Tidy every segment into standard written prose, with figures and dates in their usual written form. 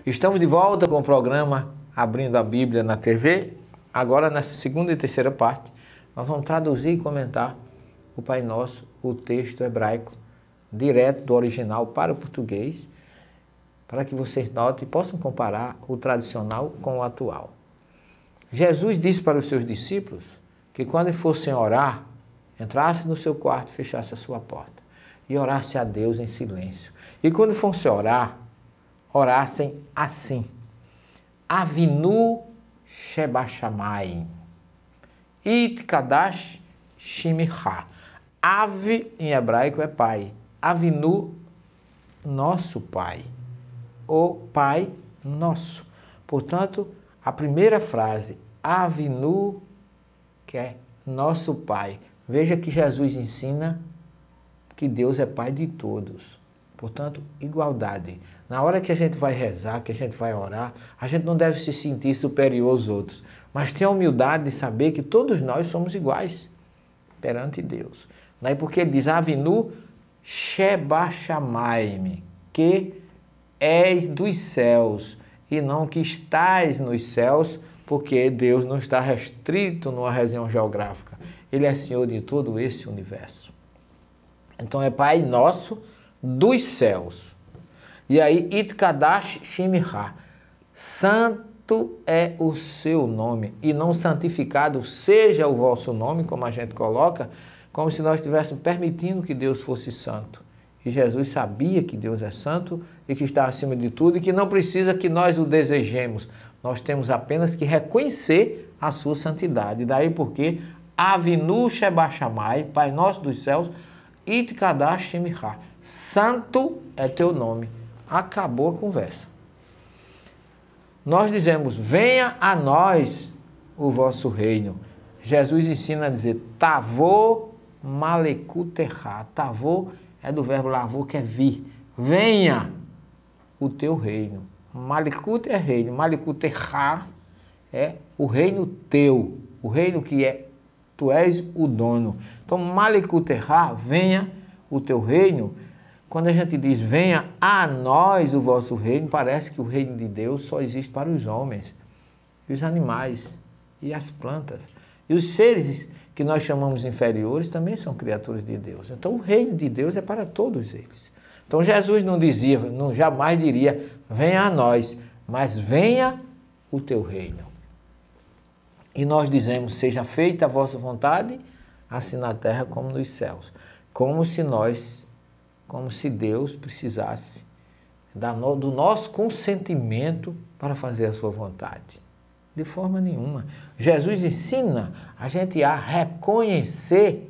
Estamos de volta com o programa Abrindo a Bíblia na TV. Agora, nessa segunda e terceira parte, nós vamos traduzir e comentar o Pai Nosso, o texto hebraico, direto do original para o português, para que vocês notem e possam comparar o tradicional com o atual. Jesus disse para os seus discípulos que quando fossem orar, entrasse no seu quarto e fechasse a sua porta e orasse a Deus em silêncio. E quando fossem orar, orassem assim: Avinu Shebashamai, Itkadash Shimicha. Ave em hebraico é pai. Avinu, nosso pai. O Pai Nosso. Portanto, a primeira frase, Avinu, que é nosso Pai. Veja que Jesus ensina que Deus é Pai de todos. Portanto, igualdade. Na hora que a gente vai rezar, que a gente vai orar, a gente não deve se sentir superior aos outros, mas ter a humildade de saber que todos nós somos iguais perante Deus. Daí porque ele diz, Avinu Shebashamai, que és dos céus e não que estás nos céus, porque Deus não está restrito numa região geográfica. Ele é Senhor de todo esse universo. Então é Pai Nosso dos céus. E aí, Itkadash Shimicha, santo é o seu nome, e não santificado seja o vosso nome, como a gente coloca, como se nós estivéssemos permitindo que Deus fosse santo. E Jesus sabia que Deus é santo e que está acima de tudo e que não precisa que nós o desejemos. Nós temos apenas que reconhecer a sua santidade. Daí porque Avinu Shebashamai, Pai Nosso dos céus, Itkadash Shimicha, santo é teu nome. Acabou a conversa. Nós dizemos, venha a nós o vosso reino. Jesus ensina a dizer, Tavô Malekuterá. Tavô é do verbo lavô, que é vir. Venha o teu reino. Malekut é reino. Malekuterá é o reino teu. O reino que é, tu és o dono. Então, Malekuterá, venha o teu reino. Quando a gente diz, venha a nós o vosso reino, parece que o reino de Deus só existe para os homens, e os animais, e as plantas. E os seres que nós chamamos inferiores também são criaturas de Deus. Então o reino de Deus é para todos eles. Então Jesus não dizia, jamais diria, venha a nós, mas venha o teu reino. E nós dizemos, seja feita a vossa vontade, assim na terra como nos céus. Como se Deus precisasse do nosso consentimento para fazer a sua vontade. De forma nenhuma. Jesus ensina a gente a reconhecer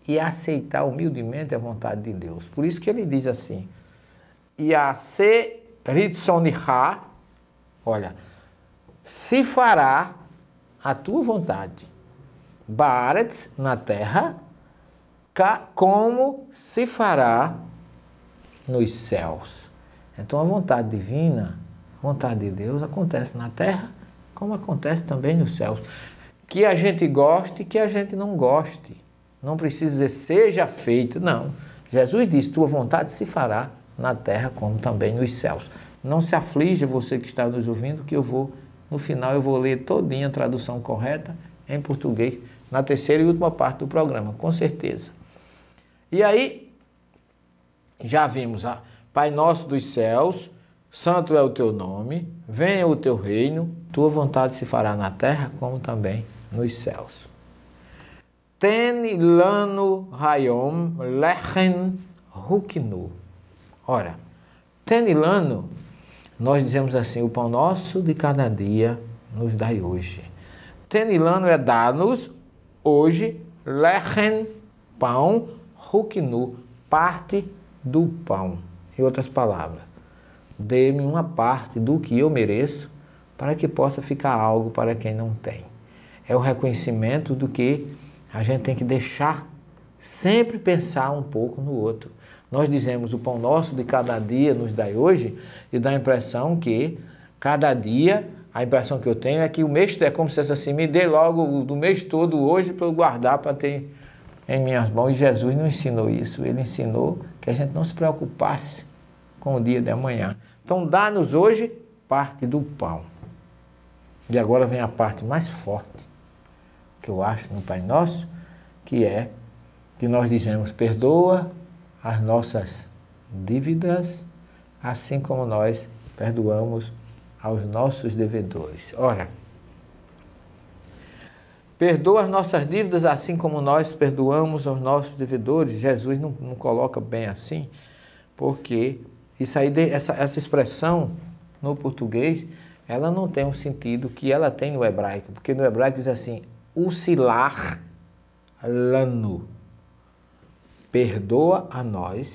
e aceitar humildemente a vontade de Deus. Por isso que ele diz assim, Yase Ritsoniha, olha, se fará a tua vontade, Baaretz, na terra, como se fará nos céus. Então a vontade divina, a vontade de Deus acontece na terra, como acontece também nos céus. Que a gente goste, que a gente não goste. Não precisa dizer seja feita, não. Jesus disse, tua vontade se fará na terra como também nos céus. Não se aflija você que está nos ouvindo, que no final eu vou ler todinha a tradução correta em português, na terceira e última parte do programa, com certeza. E aí, já vimos, Pai Nosso dos céus, santo é o teu nome, venha o teu reino, tua vontade se fará na terra como também nos céus. Ten lanu hayom lechem hukinu. Ora, ten lanu, nós dizemos assim, o pão nosso de cada dia nos dai hoje. Ten lanu é dar-nos hoje, lechem, pão, hukinu, parte do pão. Em outras palavras, dê-me uma parte do que eu mereço para que possa ficar algo para quem não tem. É o reconhecimento do que a gente tem que deixar sempre pensar um pouco no outro. Nós dizemos o pão nosso de cada dia nos dai hoje e dá a impressão que cada dia, a impressão que eu tenho é que o mês é como se fosse assim, me dê logo do mês todo hoje para eu guardar para ter em minhas mãos. E Jesus não ensinou isso, ele ensinou que a gente não se preocupasse com o dia de amanhã. Então dá-nos hoje parte do pão. E agora vem a parte mais forte, que eu acho no Pai Nosso, que é que nós dizemos: perdoa as nossas dívidas, assim como nós perdoamos aos nossos devedores. Ora, perdoa as nossas dívidas assim como nós perdoamos aos nossos devedores. Jesus não coloca bem assim, porque isso aí, essa expressão no português, ela não tem um sentido que ela tem no hebraico, porque no hebraico diz assim: usilar lanu, perdoa a nós,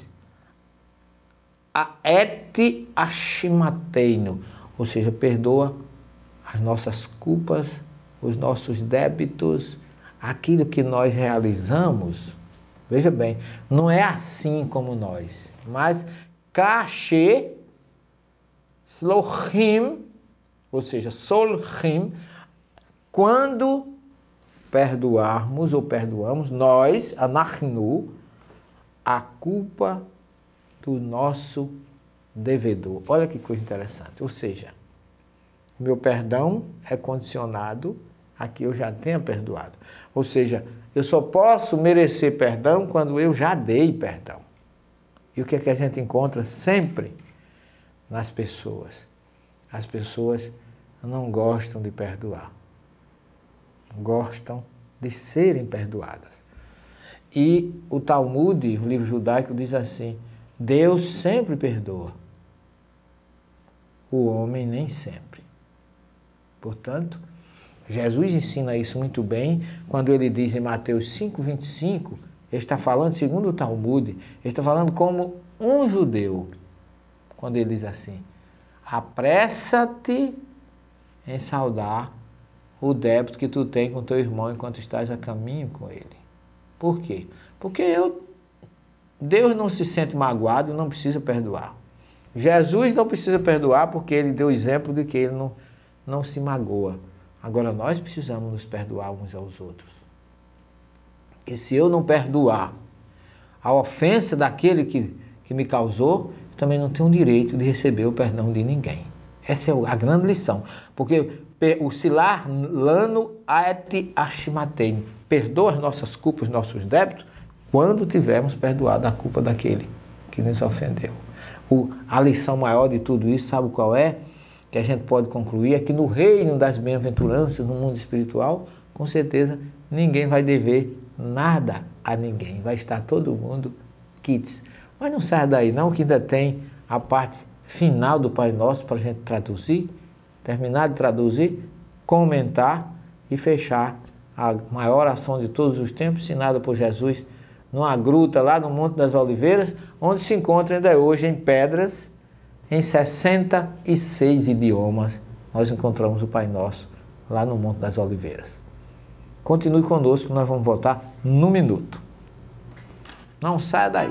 a et ashimateinu, ou seja, perdoa as nossas culpas, os nossos débitos, aquilo que nós realizamos. Veja bem, não é assim como nós, mas kashe slohim, ou seja, solhim, quando perdoarmos ou perdoamos, nós, anachnu, a culpa do nosso devedor. Olha que coisa interessante. Ou seja, meu perdão é condicionado a que eu já tenha perdoado. Ou seja, eu só posso merecer perdão quando eu já dei perdão. E o que é que a gente encontra sempre nas pessoas? As pessoas não gostam de perdoar. Gostam de serem perdoadas. E o Talmud, o livro judaico, diz assim: Deus sempre perdoa, o homem nem sempre. Portanto, Jesus ensina isso muito bem quando ele diz em Mateus 5,25, ele está falando, segundo o Talmud, ele está falando como um judeu, quando ele diz assim: apressa-te em saldar o débito que tu tem com teu irmão enquanto estás a caminho com ele. Por quê? Porque Deus não se sente magoado e não precisa perdoar. Jesus não precisa perdoar porque ele deu exemplo de que ele não se magoa. Agora nós precisamos nos perdoar uns aos outros. E se eu não perdoar a ofensa daquele que me causou, também não tenho o direito de receber o perdão de ninguém. Essa é a grande lição. Porque o silar lano et ashimatein, perdoa as nossas culpas, os nossos débitos, quando tivermos perdoado a culpa daquele que nos ofendeu. A lição maior de tudo isso, sabe qual é? Que a gente pode concluir, é que no reino das bem-aventuranças, no mundo espiritual, com certeza ninguém vai dever nada a ninguém. Vai estar todo mundo quites. Mas não sai daí não, que ainda tem a parte final do Pai Nosso para a gente traduzir, terminar de traduzir, comentar e fechar a maior oração de todos os tempos, ensinada por Jesus numa gruta lá no Monte das Oliveiras, onde se encontra ainda hoje em pedras, em 66 idiomas, nós encontramos o Pai Nosso lá no Monte das Oliveiras. Continue conosco, nós vamos voltar num minuto. Não saia daí.